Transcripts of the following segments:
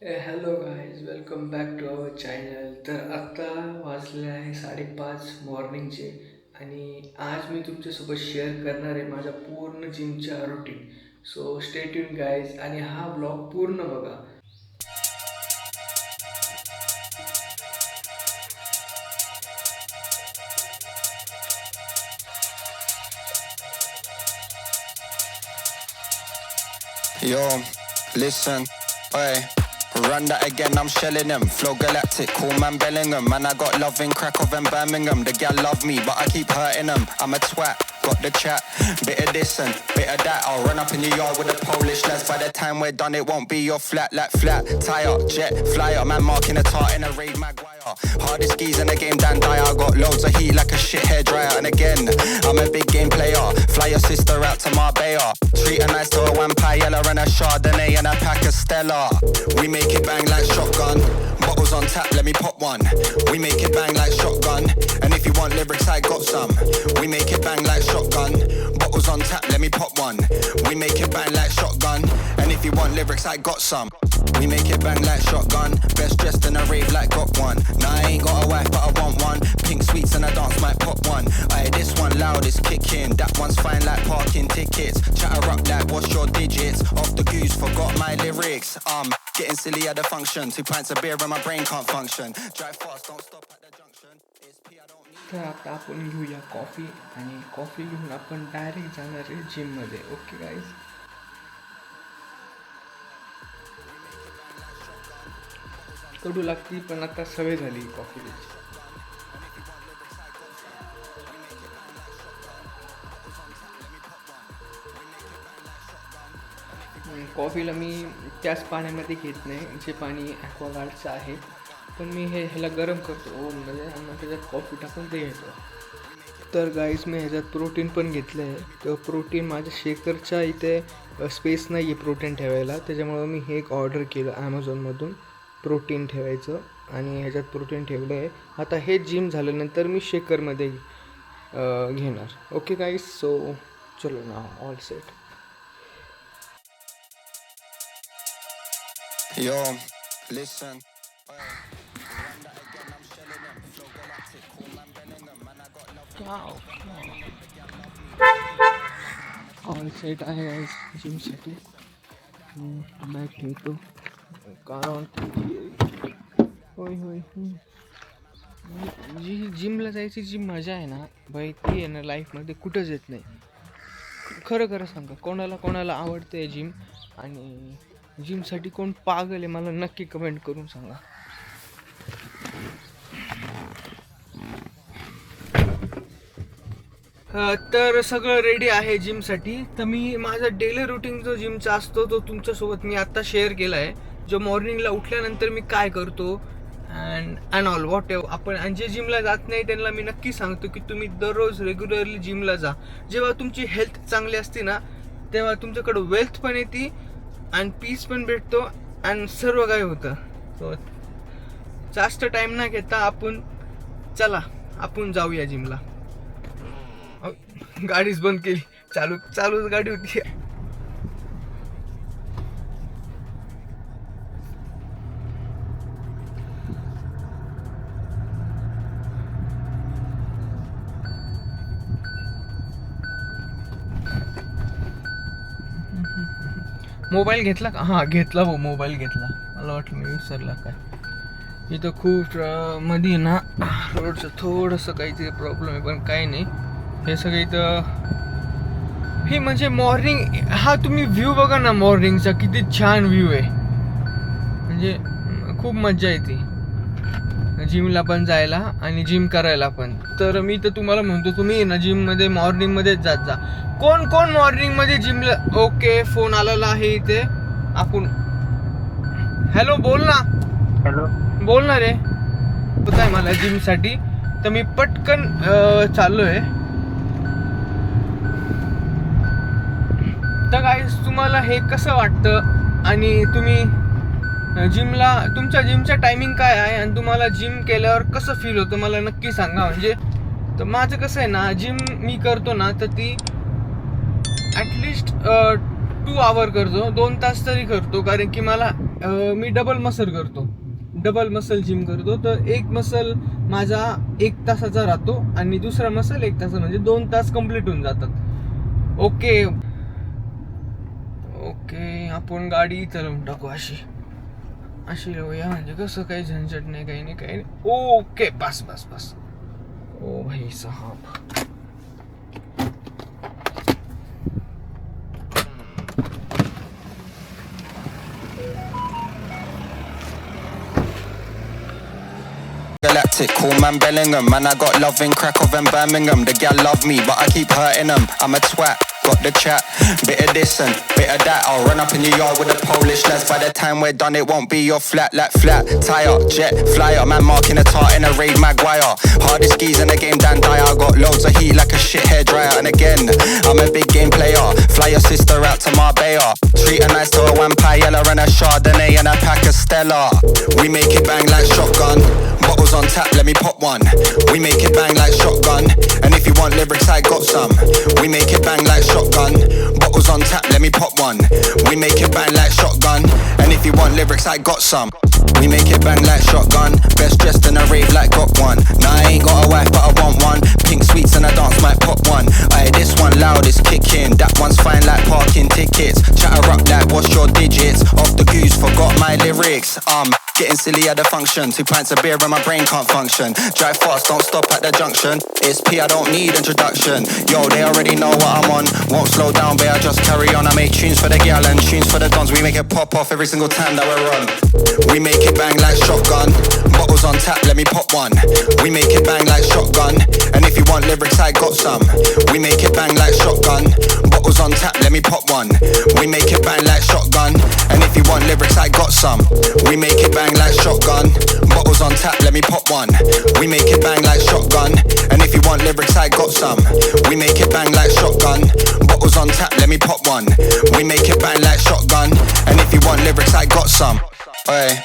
Hello guys, welcome back to our channel. तर आत्ता वाजले आहे 5:30 मॉर्निंगचे आणि आज मी तुमच्यासोबत शेअर करणार आहे माझ्या पूर्ण जिमच्या routine. So stay tuned guys आणि हा ब्लॉग पूर्ण बघा. Yo, listen, oi. Run that again, I'm shelling them. Flow galactic, cool man Bellingham. Man, I got love in Krakow and Birmingham. The gal love me, but I keep hurting them. I'm a twat, got the chat. Bit of this and bit of that. I'll run up in your yard with the Polish lads. By the time we're done, it won't be your flat, like flat. Tire, jet, flyer. Man, marking a tart in a raid, Maguire. Hardest skis in the game, Dan Dyer. I got loads of heat like a shit hair dryer. And again, I'm a big game player. Fly your sister out to Marbella. Treat her nice to a vampire, yellow and a Chardonnay and a pack of Stella. We make it bang like shotgun. Bottles on tap, let me pop one. We make it bang like shotgun. And if you want lyrics, I got some. We make it bang like shotgun. Bottles on tap, let me pop one. We make it bang like shotgun. And if you want lyrics, I got some. We make it bang like shotgun. Best dressed in a rave like got one. Nah, I ain't got a wife, but I want one. Pink sweets and a dance might pop one. Aye, this one loud is kicking. That one's fine like parking tickets. Chatter up like what's your digits? Off the goose, forgot my lyrics. Getting silly at the function. 2 pints of beer and my brain can't function. Drive fast, don't stop at the junction. It's P, I don't need. तर आता आपण घेऊया coffee आणि coffee घेऊन आपण direct जाणार आहे जिममध्ये. Okay guys. कडू लागती पण आता सवय झाली कॉफी. कॉफीला मी त्याच पाण्यामध्ये घेत नाही जे पाणी ॲक्वागार्डचं आहे, पण मी ह्याला गरम करतो ओव्हनमध्ये आणि त्याच्यात कॉफी टाकून ते घेतो. तर गाईज मी ह्याच्यात प्रोटीन पण घेतलं आहे. तर प्रोटीन माझ्या शेकरच्या इथे स्पेस नाही आहे प्रोटीन ठेवायला, त्याच्यामुळं मी हे एक ऑर्डर केलं ॲमेझॉनमधून प्रोटीन ठेवायचं आणि ह्याच्यात प्रोटीन ठेवलं आहे. आता हे जिम झाल्यानंतर मी शेकरमध्ये घेणार. ओके गाईज, सो चलो ना, all set. Yo, listen. Run that again, I'm shelling them. Flow galactic, cool man Bellingham. Man, I got love. All set आहे जिमसाठी. बॅग ठेवतो कारण होय होय जी जिमला जायची जी मजा आहे ना बाई, ती आहे ना लाईफमध्ये कुठंच येत नाही. खरं खरं सांगा, कोणाला आवडते जिम आणि जिमसाठी कोण पागल आहे मला नक्की कमेंट करून सांगा. तर सगळं रेडी आहे जिमसाठी. तर मी माझा डेली रुटीन जो जिमचा असतो तो तुमच्यासोबत मी आत्ता शेअर केला आहे. जो मॉर्निंगला उठल्यानंतर मी काय करतो अँड ऑल वॉट एव्हर. आपण आणि जे जिमला जात नाही त्यांना मी नक्की सांगतो की तुम्ही दररोज रेग्युलरली जिमला जा. जेव्हा तुमची हेल्थ चांगली असते ना तेव्हा तुमच्याकडं वेल्थ पण येते आणि पीस पण भेटतो आणि सर्व काही होतं. सो जास्त टाईम न घेता आपण जाऊया जिमला. गाडीच बंद केली, चालूच गाडी होती. मोबाईल घेतला का? हां घेतला भाऊ, मोबाईल घेतला. मला वाटलं मी विसरला काय. इथं खूप मध्ये ना रोडचं थोडंसं काहीतरी प्रॉब्लेम आहे, पण काही नाही. हे सगळं इथं हे म्हणजे मॉर्निंग. हा तुम्ही व्ह्यू बघा ना मॉर्निंगचा, किती छान व्ह्यू आहे. म्हणजे खूप मज्जा येते जिमला पण जायला आणि जिम करायला पण. तर मी तर तुम्हाला म्हणतो तुम्ही ना जिममध्ये मॉर्निंगमध्येच जात जा. कोण मॉर्निंगमध्ये जिमला. ओके, फोन आलेला आहे इथे. आपण हॅलो बोल ना. हॅलो, बोल ना रे. होत आहे मला जिमसाठी, तर मी पटकन चाललो आहे. तर गाईस तुम्हाला हे कसं वाटतं आणि तुम्ही तुमच्या जिमचा टायमिंग काय आहे आणि तुम्हाला जिम केल्यावर कसं फील होतं मला नक्की सांगा. म्हणजे तर माझं कसं आहे ना, जिम मी करतो ना तर ती ॲटलिस्ट 2 आवर करतो, 2 तास तरी करतो, कारण की मला मी डबल मसल जिम करतो. तर एक मसल माझा 1 तासाचा राहतो आणि दुसरा मसल 1 तासा, म्हणजे 2 तास कंप्लीट होऊन जातात. ओके, आपण गाडी चालवून टाकू अशी लावूया, म्हणजे कसं काही झंझट नाही, काही नाही. ओके, बस. ओ भाई साहब, Galactic, cool man Bellingham. Man, I got love in Krakow and Birmingham. The gal love me, but I keep hurting them. I'm a twat, got the chat. Bit of this and bit of that. I'll run up in your yard with the Polish lads. By the time we're done, it won't be your flat, like flat. Tire, jet, flyer. Man marking a tart in a raid Maguire. Hardest skis in the game, Dan Dyer. I got loads of heat like a shit hair dryer. And again, I'm a big game player. Fly your sister out to Marbella. Treat her nice to a Wampayella and a Chardonnay and a pack of Stella. We make it bang like shotgun. Bottles on tap, let me pop one. We make it bang like shotgun. And if you want lyrics, I got some. We make it bang like shotgun. Bottles on tap, let me pop one. We make it bang like shotgun. And if you want lyrics, I got some. We make it bang like shotgun. Best dressed in a rave like got one. Nah, I ain't got a wife, but I want one. Pink sweets and a dance might pop one. Aye, this one loud is kicking. That one's fine like parking tickets. Chatter up like what's your digits? Off the goose, forgot my lyrics. Getting silly at the function. 2 pints of beer and my brain can't function. Drive fast, don't stop at the junction. It's P, I don't need introduction. Yo, they already know what I'm on. Won't slow down, babe, I just carry on. I make tunes for the gal and tunes for the dons. We make it pop off every single time that we're on. We make it bang like shotgun. Bottles on tap, let me pop one. We make it bang like shotgun. And if you want lyrics, I got some. We make it bang like shotgun. Bottles on tap, let me pop one. We make it bang like shotgun. And if you want lyrics, I got some. We make it bang like shotgun. Bottles on tap, let me pop one. We make it bang like shotgun. And if you want lyrics, I got some. We make it bang like shotgun. Bottles on tap, let me pop one. We make it bang like shotgun. And if you want lyrics, I got some. Oi.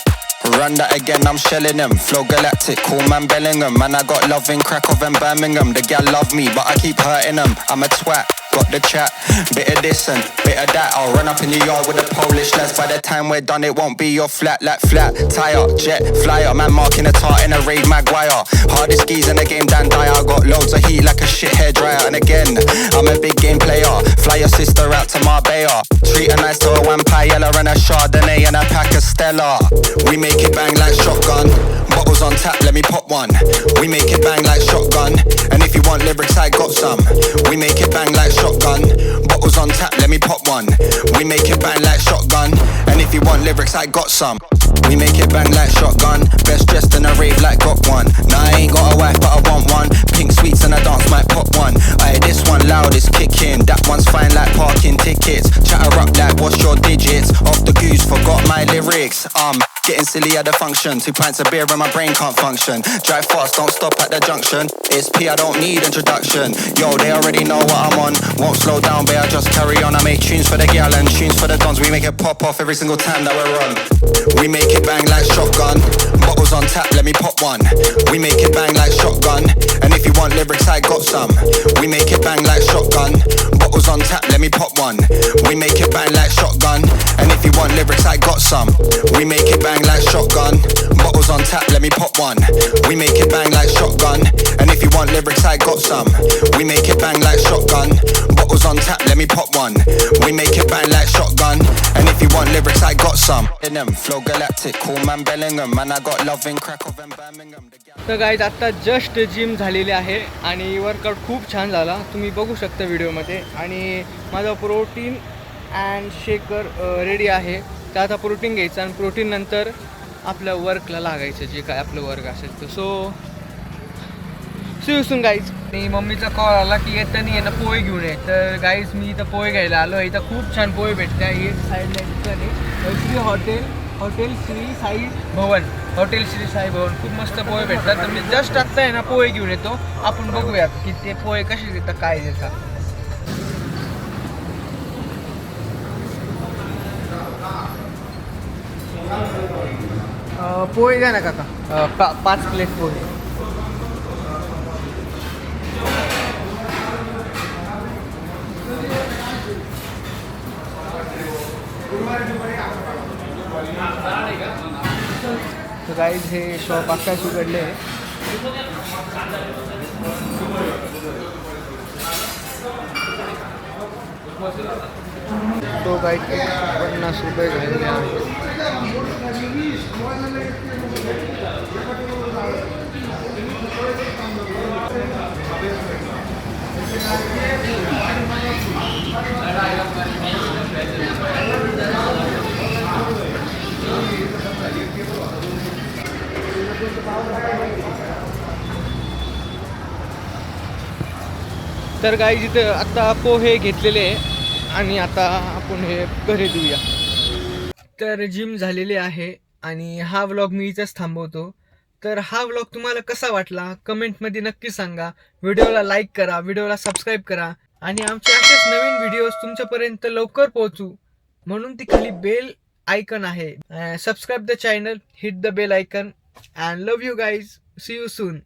Run that again, I'm shelling them. Flow galactic, cool man Bellingham. Man, I got love in Krakow and Birmingham. The gal love me, but I keep hurting them. I'm a twat, got the chat. Bit of this and bit of that. I'll run up in your yard with the Polish lads. By the time we're done, it won't be your flat, like flat. Tire, jet, flyer. Man marking a tart in a raid Maguire. Hardest skis in the game, Dan Dyer. I got loads of heat like a shit hair dryer. And again, I'm a big game player. Fly your sister out to Marbella. Treat her nice to a Wampayella and a Chardonnay and a pack of Stella. We make it bang like shotgun. Bottles on tap, let me pop one. We make it bang like shotgun. And if you want lyrics, I got some. We make it bang like shotgun. Bottles on tap, let me pop one. We make it bang like shotgun. And if you want lyrics, I got some. We make it bang like shotgun. Best dressed in a rave like got one. Nah, I ain't got a wife, but I want one. Pink sweets and a dance might pop one. Aye, this one loud is kicking. That one's fine like parking tickets. Chatter up like what's your digits? Off the goose, forgot my lyrics. Getting silly at the function. 2 pints of beer and my brain can't function. Drive fast, don't stop at the junction. It's P, I don't need introduction. Yo, they already know what I'm on. Won't slow down, babe, I just carry on. I make tunes for the gal and tunes for the dons. We make it pop off every single time that we're on. We make it bang like shotgun. Bottles on tap, let me pop one. We make it bang like shotgun. And if you want lyrics, I got some. We make it bang like shotgun. Bottles on tap, let me pop one. We make it bang like shotgun. And if you want lyrics, I got some. We make it bang like shotgun. Bottles on tap, let me pop one. We make it bang like shotgun. And if you want lyrics, I got some. We make it bang like shotgun. Bottles on tap, let me pop one. We make it bang like shotgun. And if you want lyrics, I got some. In them, flow galactic, cool man Bellingham. Man, I got love in Krakow and Birmingham. तर guys आत्ता just gym झालेली आहे आणि workout खूप छान झाला, तुम्ही बघू शकता व्हिडिओमध्ये. आणि माझा प्रोटीन अँड शेकर रेडी आहे. तर आता प्रोटीन घ्यायचं आणि प्रोटीन नंतर आपल्या वर्कला लागायचं, जे काय आपलं वर्क असेल तर. सो सुन गाईज. आणि मम्मीचा कॉल आला की येताना आहे ना पोहे घेऊन ये. तर गाईज मी इथं पोहे घ्यायला आलो. इथं खूप छान पोहे भेटते. हे साईडला ठिकाणी श्री हॉटेल श्री साई भवन, हॉटेल श्री साई भवन, खूप मस्त पोहे भेटतात. तर मी जस्ट आत्ता आहे ना पोहे घेऊन येतो. आपण बघूयात की ते पोहे कसे देतात, काय देतात. पोहे द्या ना काका, 5 प्लेट पोहे. तर गाईज हे शॉप आकाश उघडले आहे. तो गाईड 50 रुपये झालेले आहे. तर गाईज इथं आता पोहे घेतलेले आहे आणि आता आपण हे घरी देऊया. तर जिम झालेली आहे आणि हा व्लॉग मी इथंच थांबवतो. तर हा व्लॉग तुम्हाला कसा वाटला कमेंटमध्ये नक्की सांगा. व्हिडिओला लाईक करा, व्हिडिओला सबस्क्राईब करा आणि आमचे असेच नवीन व्हिडिओज तुमच्यापर्यंत लवकर पोहोचू म्हणून ती खाली बेल आयकन आहे. Subscribe the channel, hit the bell icon and love you guys. See you soon.